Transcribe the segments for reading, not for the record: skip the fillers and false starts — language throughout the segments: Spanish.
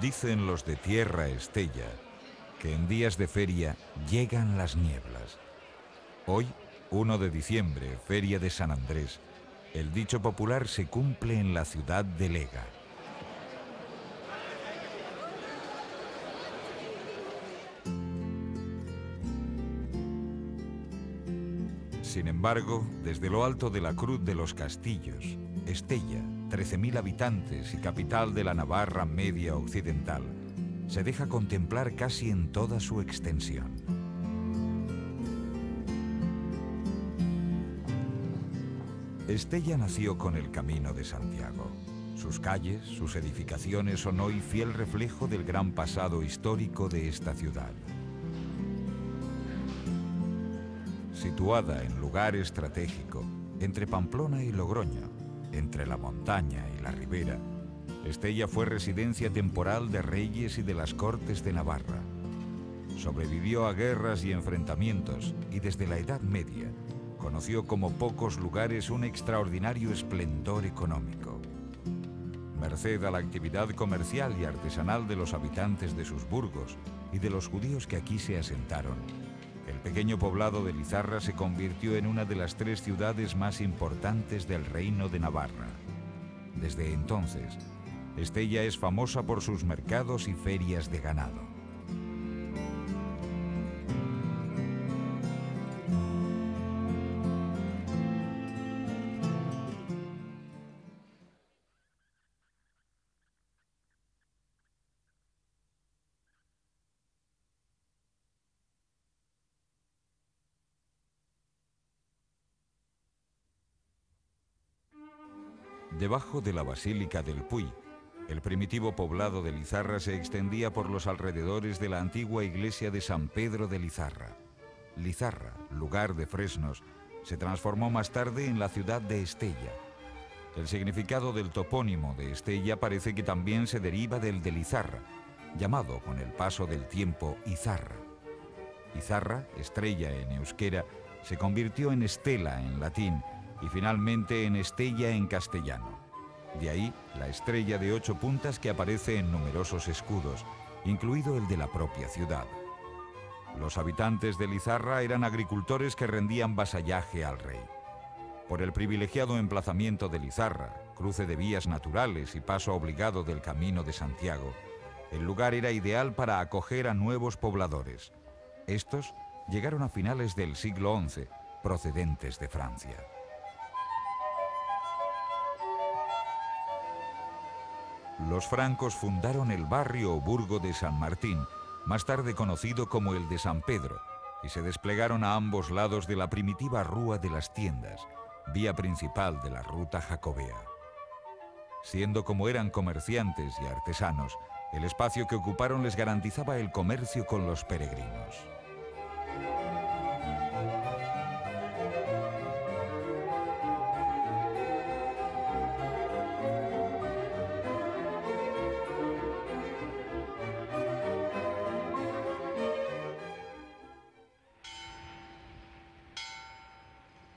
Dicen los de tierra Estella que en días de feria llegan las nieblas. Hoy, 1 de diciembre, feria de San Andrés, el dicho popular se cumple en la ciudad de Lega. Sin embargo, desde lo alto de la Cruz de los Castillos, Estella, 13.000 habitantes y capital de la Navarra media occidental, se deja contemplar casi en toda su extensión. Estella nació con el Camino de Santiago. Sus calles, sus edificaciones son hoy fiel reflejo del gran pasado histórico de esta ciudad. Situada en lugar estratégico, entre Pamplona y Logroño, entre la montaña y la ribera, Estella fue residencia temporal de reyes y de las Cortes de Navarra. Sobrevivió a guerras y enfrentamientos y desde la Edad Media conoció como pocos lugares un extraordinario esplendor económico. Merced a la actividad comercial y artesanal de los habitantes de sus burgos y de los judíos que aquí se asentaron, el pequeño poblado de Lizarra se convirtió en una de las 3 ciudades más importantes del Reino de Navarra. Desde entonces, Estella es famosa por sus mercados y ferias de ganado. Debajo de la Basílica del Puy, el primitivo poblado de Lizarra se extendía por los alrededores de la antigua iglesia de San Pedro de Lizarra. Lizarra, lugar de fresnos, se transformó más tarde en la ciudad de Estella. El significado del topónimo de Estella parece que también se deriva del de Lizarra, llamado con el paso del tiempo Izarra. Izarra, estrella en euskera, se convirtió en Estela en latín y finalmente en Estella en castellano. De ahí la estrella de 8 puntas que aparece en numerosos escudos, incluido el de la propia ciudad. Los habitantes de Lizarra eran agricultores que rendían vasallaje al rey. Por el privilegiado emplazamiento de Lizarra, cruce de vías naturales y paso obligado del Camino de Santiago, el lugar era ideal para acoger a nuevos pobladores. Estos llegaron a finales del siglo XI, procedentes de Francia. Los francos fundaron el barrio o burgo de San Martín, más tarde conocido como el de San Pedro, y se desplegaron a ambos lados de la primitiva Rúa de las Tiendas, vía principal de la ruta jacobea. Siendo como eran comerciantes y artesanos, el espacio que ocuparon les garantizaba el comercio con los peregrinos.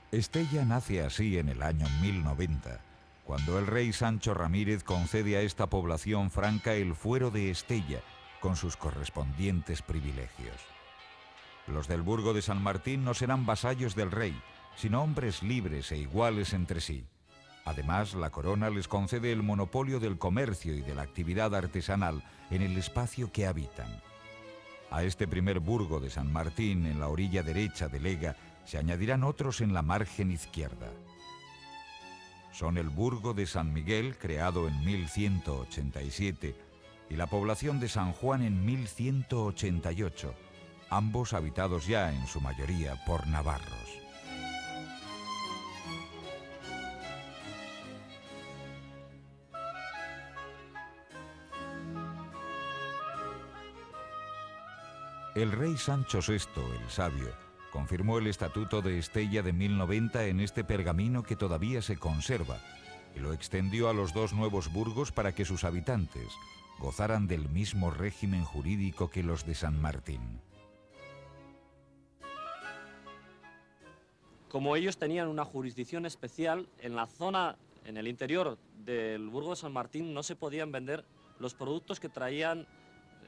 Estella nace así en el año 1090, cuando el rey Sancho Ramírez concede a esta población franca el fuero de Estella, con sus correspondientes privilegios. Los del burgo de San Martín no serán vasallos del rey, sino hombres libres e iguales entre sí. Además, la corona les concede el monopolio del comercio y de la actividad artesanal en el espacio que habitan. A este primer burgo de San Martín, en la orilla derecha de Lega, se añadirán otros en la margen izquierda. Son el burgo de San Miguel, creado en 1187, y la población de San Juan en 1188, ambos habitados ya en su mayoría por navarros. El rey Sancho VI, el Sabio, confirmó el Estatuto de Estella de 1090 en este pergamino que todavía se conserva y lo extendió a los 2 nuevos burgos para que sus habitantes gozaran del mismo régimen jurídico que los de San Martín. Como ellos tenían una jurisdicción especial, en la zona, en el interior del burgo de San Martín, no se podían vender los productos que traían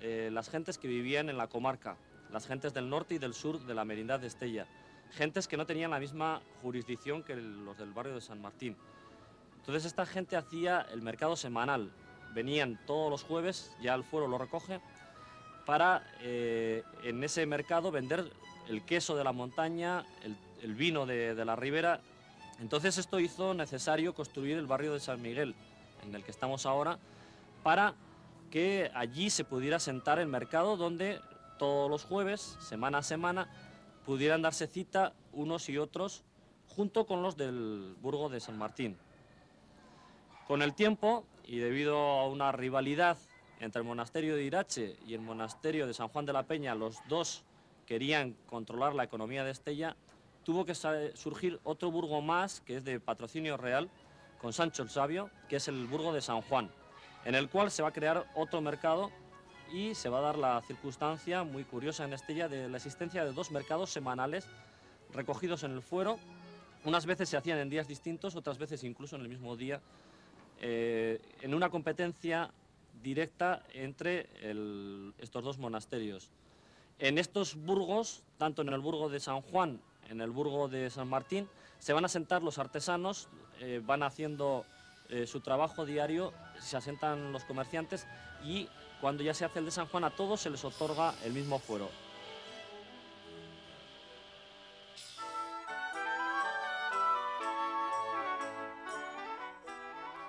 las gentes que vivían en la comarca, las gentes del norte y del sur de la Merindad de Estella, gentes que no tenían la misma jurisdicción que los del barrio de San Martín. Entonces esta gente hacía el mercado semanal, venían todos los jueves, ya el fuero lo recoge, para en ese mercado vender el queso de la montaña, el vino de la ribera. Entonces esto hizo necesario construir el barrio de San Miguel, en el que estamos ahora, para que allí se pudiera sentar el mercado donde todos los jueves, semana a semana, pudieran darse cita unos y otros junto con los del burgo de San Martín. Con el tiempo, y debido a una rivalidad entre el monasterio de Irache y el monasterio de San Juan de la Peña, los dos querían controlar la economía de Estella, tuvo que surgir otro burgo más, que es de patrocinio real, con Sancho el Sabio, que es el burgo de San Juan, en el cual se va a crear otro mercado y se va a dar la circunstancia muy curiosa en Estella de la existencia de dos mercados semanales recogidos en el fuero. Unas veces se hacían en días distintos, otras veces incluso en el mismo día, en una competencia directa entre estos dos monasterios. En estos burgos, tanto en el burgo de San Juan, en el burgo de San Martín, se van a sentar los artesanos, van haciendo su trabajo diario, se asentan los comerciantes y cuando ya se hace el de San Juan a todos se les otorga el mismo fuero.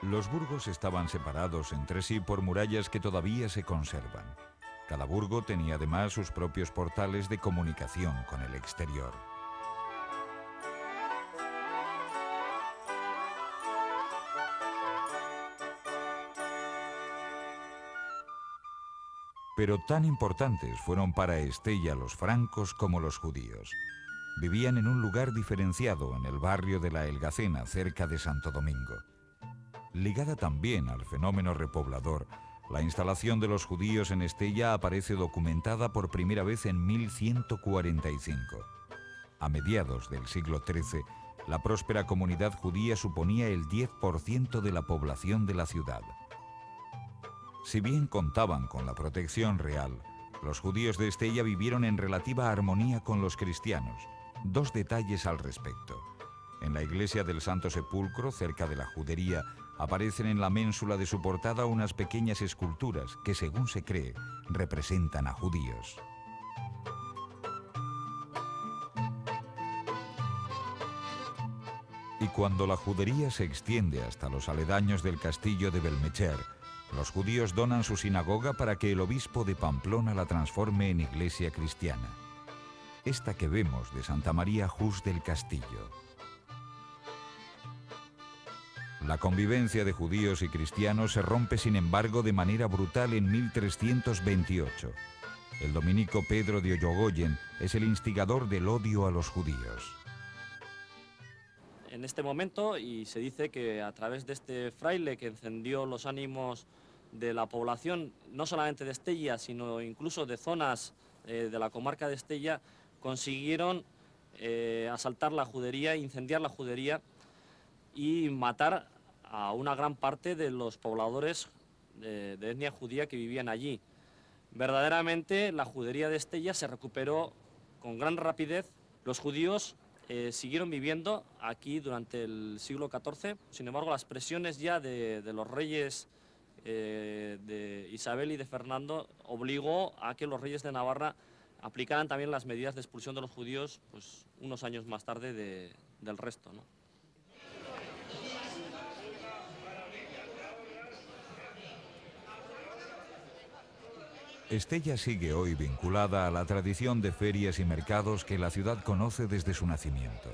Los burgos estaban separados entre sí por murallas que todavía se conservan. Cada burgo tenía además sus propios portales de comunicación con el exterior. Pero tan importantes fueron para Estella los francos como los judíos. Vivían en un lugar diferenciado, en el barrio de la Elgacena, cerca de Santo Domingo. Ligada también al fenómeno repoblador, la instalación de los judíos en Estella aparece documentada por primera vez en 1145. A mediados del siglo XIII, la próspera comunidad judía suponía el 10% de la población de la ciudad. Si bien contaban con la protección real, los judíos de Estella vivieron en relativa armonía con los cristianos. Dos detalles al respecto. En la iglesia del Santo Sepulcro, cerca de la judería, aparecen en la ménsula de su portada unas pequeñas esculturas que, según se cree, representan a judíos. Y cuando la judería se extiende hasta los aledaños del castillo de Belmecher, los judíos donan su sinagoga para que el obispo de Pamplona la transforme en iglesia cristiana. Esta que vemos de Santa María Jus del Castillo. La convivencia de judíos y cristianos se rompe, sin embargo, de manera brutal en 1328. El dominico Pedro de Ollogoyen es el instigador del odio a los judíos. En este momento, y se dice que a través de este fraile que encendió los ánimos de la población, no solamente de Estella, sino incluso de zonas de la comarca de Estella, consiguieron asaltar la judería, incendiar la judería y matar a una gran parte de los pobladores de etnia judía que vivían allí. Verdaderamente la judería de Estella se recuperó con gran rapidez. Los judíos siguieron viviendo aquí durante el siglo XIV, sin embargo las presiones ya de los reyes de Isabel y de Fernando obligó a que los reyes de Navarra aplicaran también las medidas de expulsión de los judíos pues, unos años más tarde del resto, ¿no? Estella sigue hoy vinculada a la tradición de ferias y mercados que la ciudad conoce desde su nacimiento.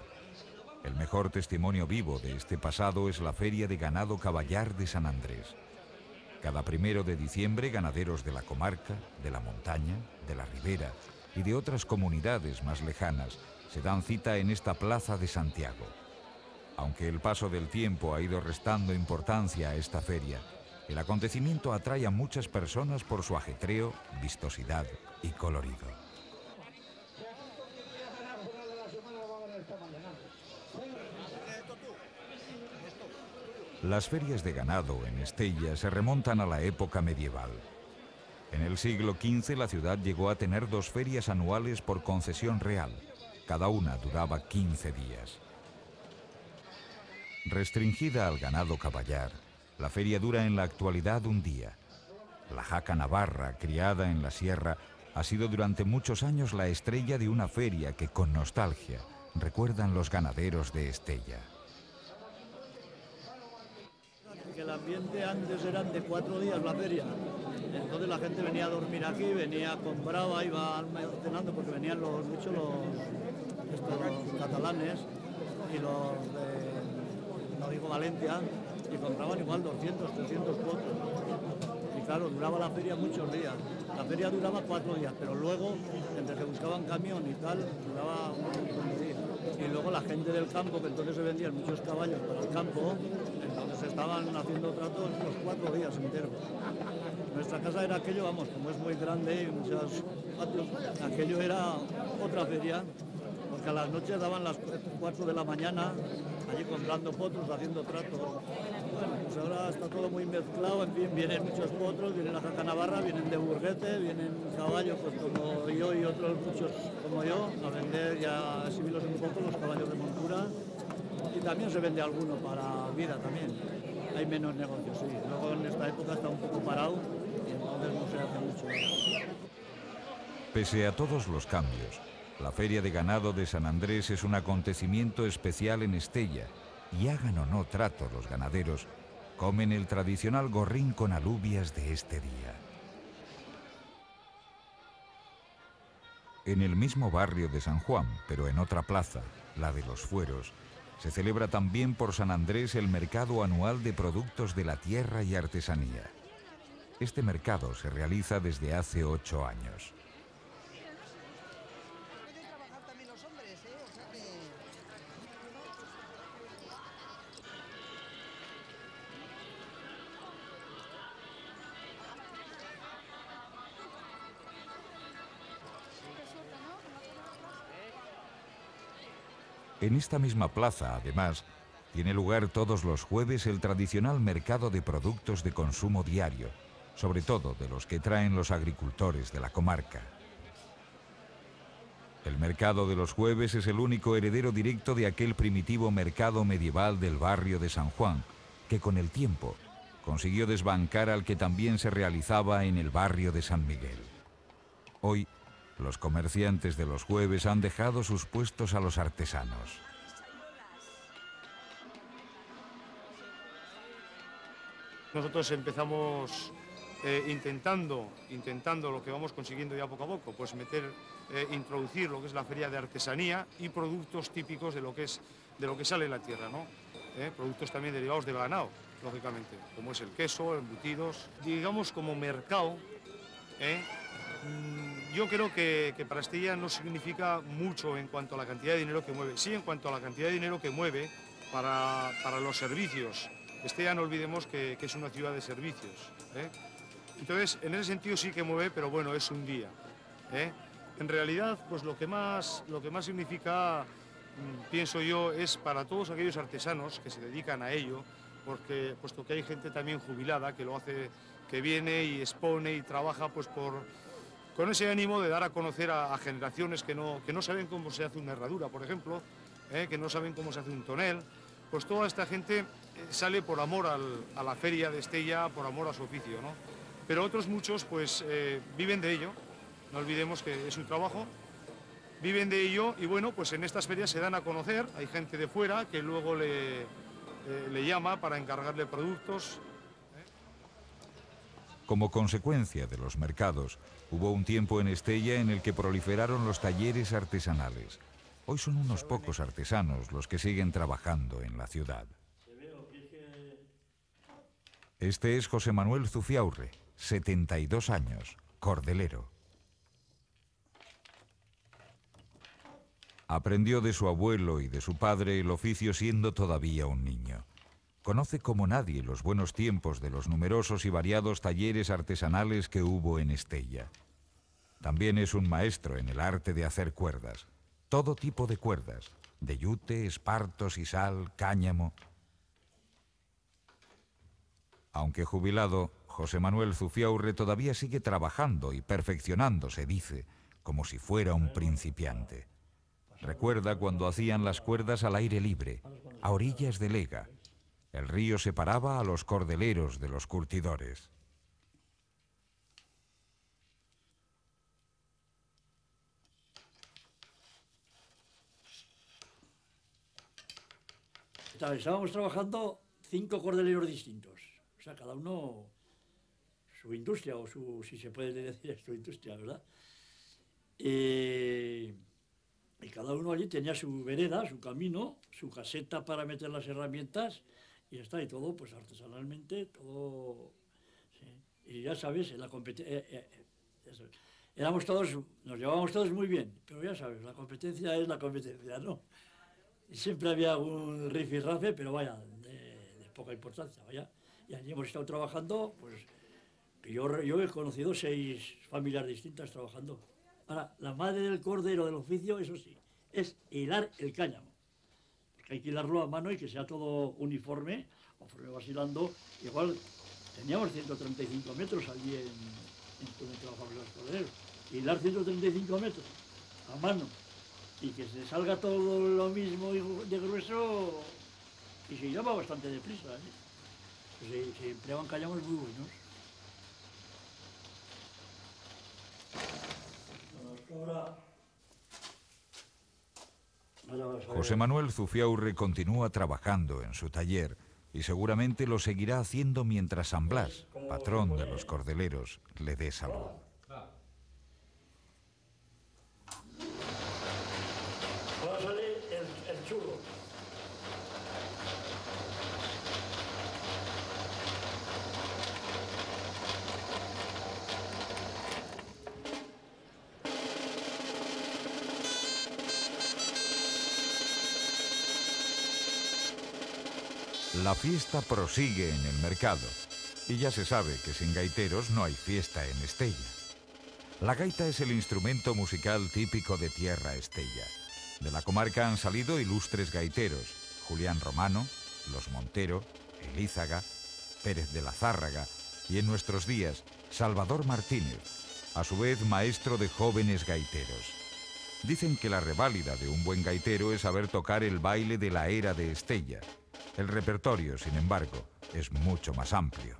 El mejor testimonio vivo de este pasado es la Feria de Ganado Caballar de San Andrés. Cada 1 de diciembre, ganaderos de la comarca, de la montaña, de la ribera y de otras comunidades más lejanas se dan cita en esta plaza de Santiago. Aunque el paso del tiempo ha ido restando importancia a esta feria, el acontecimiento atrae a muchas personas por su ajetreo, vistosidad y colorido. Las ferias de ganado en Estella se remontan a la época medieval. En el siglo XV la ciudad llegó a tener 2 ferias anuales por concesión real. Cada una duraba 15 días. Restringida al ganado caballar, la feria dura en la actualidad un día. La jaca navarra, criada en la sierra, ha sido durante muchos años la estrella de una feria que, con nostalgia, recuerdan los ganaderos de Estella. El ambiente antes eran de 4 días la feria, entonces la gente venía a dormir aquí, venía, compraba, iba almacenando porque venían muchos los catalanes y los de, no digo Valencia, y compraban igual 200, 300 potros. Y claro, duraba la feria muchos días. La feria duraba 4 días, pero luego, entre que buscaban camión y tal, duraba un montón de días. Y luego la gente del campo, que entonces se vendían muchos caballos para el campo, entonces estaban haciendo tratos los 4 días enteros. Nuestra casa era aquello, vamos, como es muy grande y muchos patios, aquello era otra feria, porque a las noches daban las 4 de la mañana, allí comprando potros, haciendo tratos. Bueno, pues ahora está todo muy mezclado, en fin, vienen muchos potros, vienen la jaca navarra, vienen de burguete, vienen caballos, pues como yo y otros muchos como yo, a vender ya, a exhibirlos un poco, los caballos de montura, y también se vende alguno para vida también. Hay menos negocios, sí. Luego en esta época está un poco parado y entonces no se hace mucho. Pese a todos los cambios, la Feria de Ganado de San Andrés es un acontecimiento especial en Estella y hagan o no trato los ganaderos, comen el tradicional gorrín con alubias de este día. En el mismo barrio de San Juan, pero en otra plaza, la de los Fueros, se celebra también por San Andrés el mercado anual de productos de la tierra y artesanía. Este mercado se realiza desde hace 8 años. En esta misma plaza, además, tiene lugar todos los jueves el tradicional mercado de productos de consumo diario, sobre todo de los que traen los agricultores de la comarca. El mercado de los jueves es el único heredero directo de aquel primitivo mercado medieval del barrio de San Juan, que con el tiempo consiguió desbancar al que también se realizaba en el barrio de San Miguel. Hoy, los comerciantes de los jueves han dejado sus puestos a los artesanos. Nosotros empezamos intentando lo que vamos consiguiendo ya poco a poco, pues introducir lo que es la feria de artesanía y productos típicos de lo que sale en la tierra, ¿no? Productos también derivados del ganado, lógicamente, como es el queso, embutidos, digamos como mercado. Yo creo que para Estella no significa mucho en cuanto a la cantidad de dinero que mueve, sí en cuanto a la cantidad de dinero que mueve para los servicios. Estella, no olvidemos que es una ciudad de servicios. Entonces, en ese sentido sí que mueve, pero bueno, es un día. En realidad, pues lo que más significa, pienso yo, es para todos aquellos artesanos que se dedican a ello, porque puesto que hay gente también jubilada que lo hace, que viene y expone y trabaja pues con ese ánimo de dar a conocer a generaciones que no saben cómo se hace una herradura, por ejemplo, que no saben cómo se hace un tonel. Pues toda esta gente sale por amor a la feria de Estella, por amor a su oficio, ¿no? Pero otros muchos pues viven de ello, no olvidemos que es su trabajo, viven de ello y bueno, pues en estas ferias se dan a conocer, hay gente de fuera que luego le llama para encargarle productos. Como consecuencia de los mercados, hubo un tiempo en Estella en el que proliferaron los talleres artesanales. Hoy son unos pocos artesanos los que siguen trabajando en la ciudad. Este es José Manuel Zufiaurre, 72 años, cordelero. Aprendió de su abuelo y de su padre el oficio siendo todavía un niño. Conoce como nadie los buenos tiempos de los numerosos y variados talleres artesanales que hubo en Estella. También es un maestro en el arte de hacer cuerdas. Todo tipo de cuerdas, de yute, esparto, sisal, cáñamo. Aunque jubilado, José Manuel Zufiaurre todavía sigue trabajando y perfeccionándose, dice, como si fuera un principiante. Recuerda cuando hacían las cuerdas al aire libre, a orillas del Ega. El río separaba a los cordeleros de los curtidores. Estábamos trabajando 5 cordeleros distintos, o sea, cada uno su industria, o su, si se puede decir, su industria, ¿verdad? Y cada uno allí tenía su vereda, su camino, su caseta para meter las herramientas, y está, y todo, pues artesanalmente, todo, sí. Y ya sabes, en la competencia, éramos todos, nos llevábamos todos muy bien, pero ya sabes, la competencia es la competencia, ¿no? Siempre había algún rifirrafe, pero vaya, de poca importancia, vaya. Y allí hemos estado trabajando, pues yo he conocido 6 familias distintas trabajando. Ahora, la madre del cordero del oficio, eso sí, es hilar el cáñamo. Porque hay que hilarlo a mano y que sea todo uniforme, conforme vas hilando. Igual teníamos 135 metros allí en donde trabajamos los corderos. Hilar 135 metros a mano y que se salga todo lo mismo de grueso, y se lleva bastante deprisa, ¿eh? Pues se empleaban cáñamos muy buenos. José Manuel Zufiaurre continúa trabajando en su taller y seguramente lo seguirá haciendo mientras San Blas, patrón de los cordeleros, le dé salud. Ahora sale el churro. La fiesta prosigue en el mercado y ya se sabe que sin gaiteros no hay fiesta en Estella. La gaita es el instrumento musical típico de Tierra Estella. De la comarca han salido ilustres gaiteros: Julián Romano, Los Montero, Elízaga, Pérez de la Zárraga y en nuestros días Salvador Martínez, a su vez maestro de jóvenes gaiteros. Dicen que la reválida de un buen gaitero es saber tocar el baile de la era de Estella. El repertorio, sin embargo, es mucho más amplio.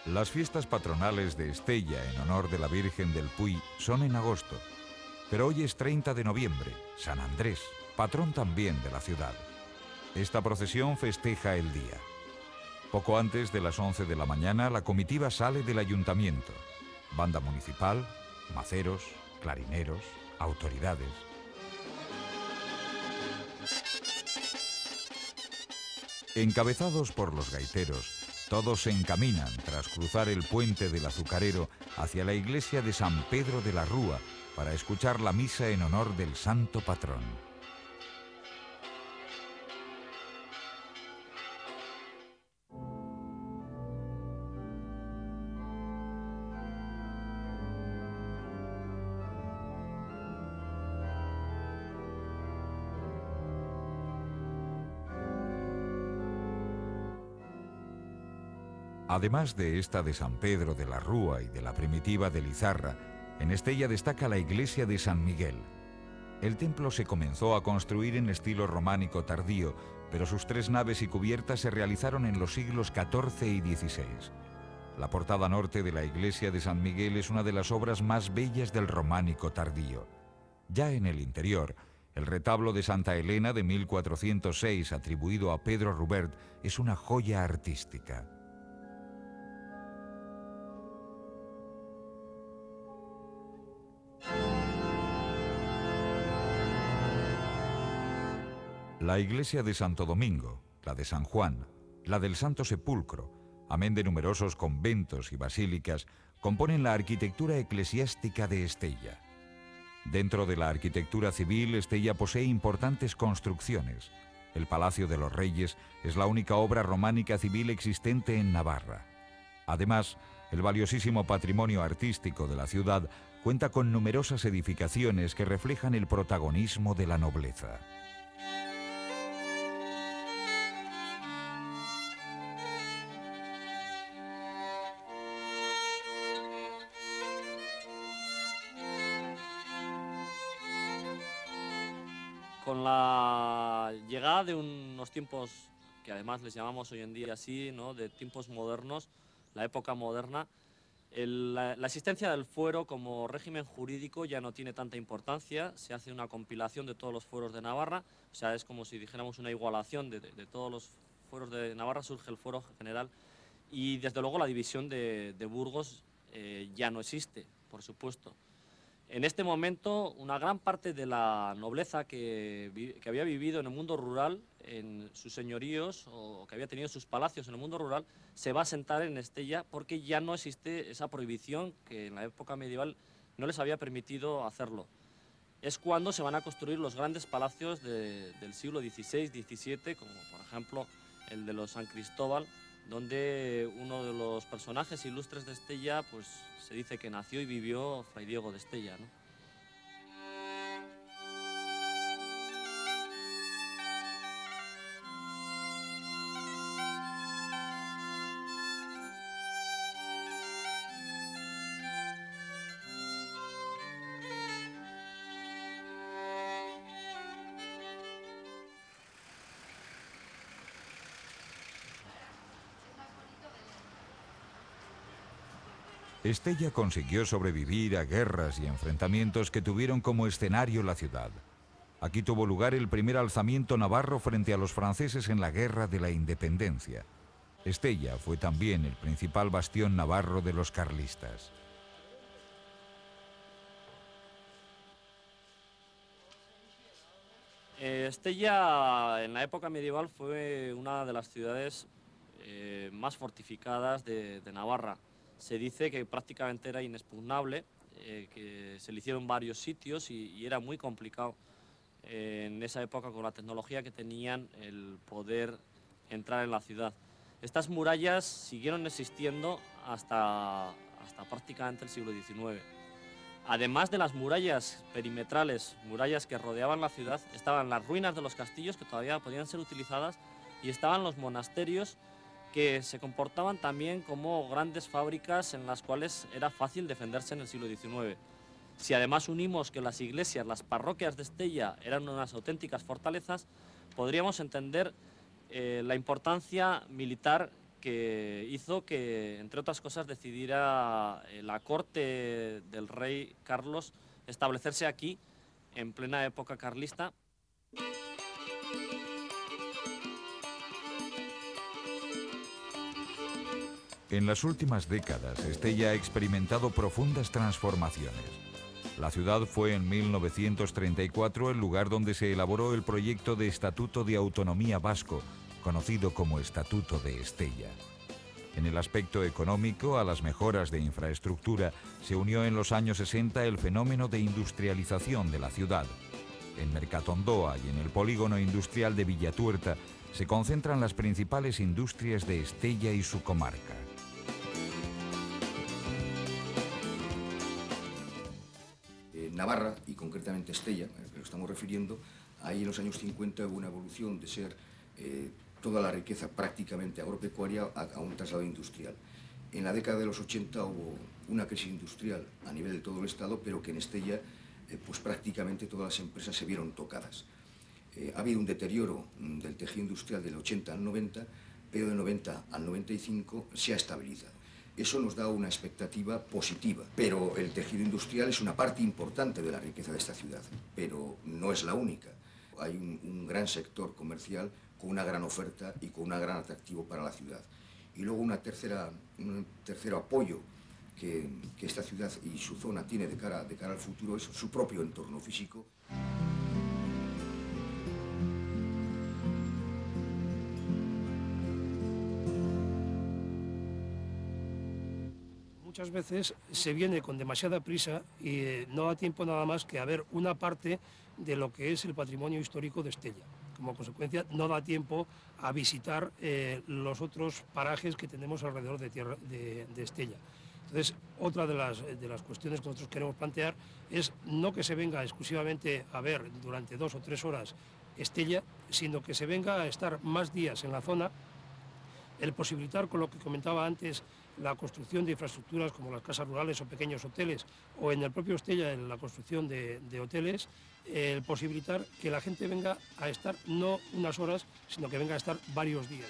Las fiestas patronales de Estella en honor de la Virgen del Puy son en agosto, pero hoy es 30 de noviembre, San Andrés, patrón también de la ciudad. Esta procesión festeja el día. Poco antes de las 11 de la mañana, la comitiva sale del ayuntamiento. Banda municipal, maceros, clarineros, autoridades. Encabezados por los gaiteros, todos se encaminan, tras cruzar el puente del Azucarero, hacia la iglesia de San Pedro de la Rúa para escuchar la misa en honor del santo patrón. Además de esta de San Pedro de la Rúa y de la primitiva de Lizarra, en Estella destaca la iglesia de San Miguel. El templo se comenzó a construir en estilo románico tardío, pero sus 3 naves y cubiertas se realizaron en los siglos XIV y XVI. La portada norte de la iglesia de San Miguel es una de las obras más bellas del románico tardío. Ya en el interior, el retablo de Santa Elena de 1406, atribuido a Pedro Rubert, es una joya artística. La iglesia de Santo Domingo, la de San Juan, la del Santo Sepulcro, amén de numerosos conventos y basílicas, componen la arquitectura eclesiástica de Estella. Dentro de la arquitectura civil, Estella posee importantes construcciones. El Palacio de los Reyes es la única obra románica civil existente en Navarra. Además, el valiosísimo patrimonio artístico de la ciudad cuenta con numerosas edificaciones que reflejan el protagonismo de la nobleza. Con la llegada de unos tiempos que además les llamamos hoy en día así, ¿no?, de tiempos modernos, la época moderna, la existencia del fuero como régimen jurídico ya no tiene tanta importancia. Se hace una compilación de todos los fueros de Navarra, o sea, es como si dijéramos una igualación de todos los fueros de Navarra, surge el fuero general, y desde luego la división de Burgos ya no existe, por supuesto. En este momento, una gran parte de la nobleza que había vivido en el mundo rural, en sus señoríos, o que había tenido sus palacios en el mundo rural, se va a asentar en Estella porque ya no existe esa prohibición que en la época medieval no les había permitido hacerlo. Es cuando se van a construir los grandes palacios del siglo XVI, XVII, como por ejemplo el de los San Cristóbal, donde uno de los personajes ilustres de Estella, pues se dice que nació y vivió Fray Diego de Estella, ¿no? Estella consiguió sobrevivir a guerras y enfrentamientos que tuvieron como escenario la ciudad. Aquí tuvo lugar el primer alzamiento navarro frente a los franceses en la Guerra de la Independencia. Estella fue también el principal bastión navarro de los carlistas. Estella en la época medieval fue una de las ciudades más fortificadas de Navarra. Se dice que prácticamente era inexpugnable, que se le hicieron varios sitios y era muy complicado en esa época, con la tecnología que tenían, el poder entrar en la ciudad. Estas murallas siguieron existiendo hasta prácticamente el siglo XIX. Además de las murallas perimetrales, murallas que rodeaban la ciudad, estaban las ruinas de los castillos que todavía podían ser utilizadas y estaban los monasterios, que se comportaban también como grandes fábricas en las cuales era fácil defenderse en el siglo XIX. Si además unimos que las iglesias, las parroquias de Estella eran unas auténticas fortalezas, podríamos entender la importancia militar que hizo que, entre otras cosas, decidiera la corte del rey Carlos establecerse aquí en plena época carlista. En las últimas décadas, Estella ha experimentado profundas transformaciones. La ciudad fue en 1934 el lugar donde se elaboró el proyecto de Estatuto de Autonomía Vasco, conocido como Estatuto de Estella. En el aspecto económico, a las mejoras de infraestructura, se unió en los años 60 el fenómeno de industrialización de la ciudad. En Mercatondoa y en el polígono industrial de Villatuerta se concentran las principales industrias de Estella y su comarca. Navarra, y concretamente Estella, a lo que nos estamos refiriendo, ahí en los años 50 hubo una evolución de ser toda la riqueza prácticamente agropecuaria a un traslado industrial. En la década de los 80 hubo una crisis industrial a nivel de todo el Estado, pero que en Estella pues prácticamente todas las empresas se vieron tocadas. Ha habido un deterioro del tejido industrial del 80 al 90, pero del 90 al 95 se ha estabilizado. Eso nos da una expectativa positiva, pero el tejido industrial es una parte importante de la riqueza de esta ciudad, pero no es la única. Hay un gran sector comercial con una gran oferta y con un gran atractivo para la ciudad. Y luego un tercero apoyo que esta ciudad y su zona tiene de cara al futuro es su propio entorno físico. Muchas veces se viene con demasiada prisa y no da tiempo nada más que a ver una parte de lo que es el patrimonio histórico de Estella. Como consecuencia, no da tiempo a visitar los otros parajes que tenemos alrededor de Estella. Entonces, otra de las cuestiones que nosotros queremos plantear es no que se venga exclusivamente a ver durante 2 o 3 horas Estella, sino que se venga a estar más días en la zona, el posibilitar, con lo que comentaba antes, la construcción de infraestructuras como las casas rurales o pequeños hoteles, o en el propio Estella en la construcción de hoteles, el posibilitar que la gente venga a estar no unas horas, sino que venga a estar varios días.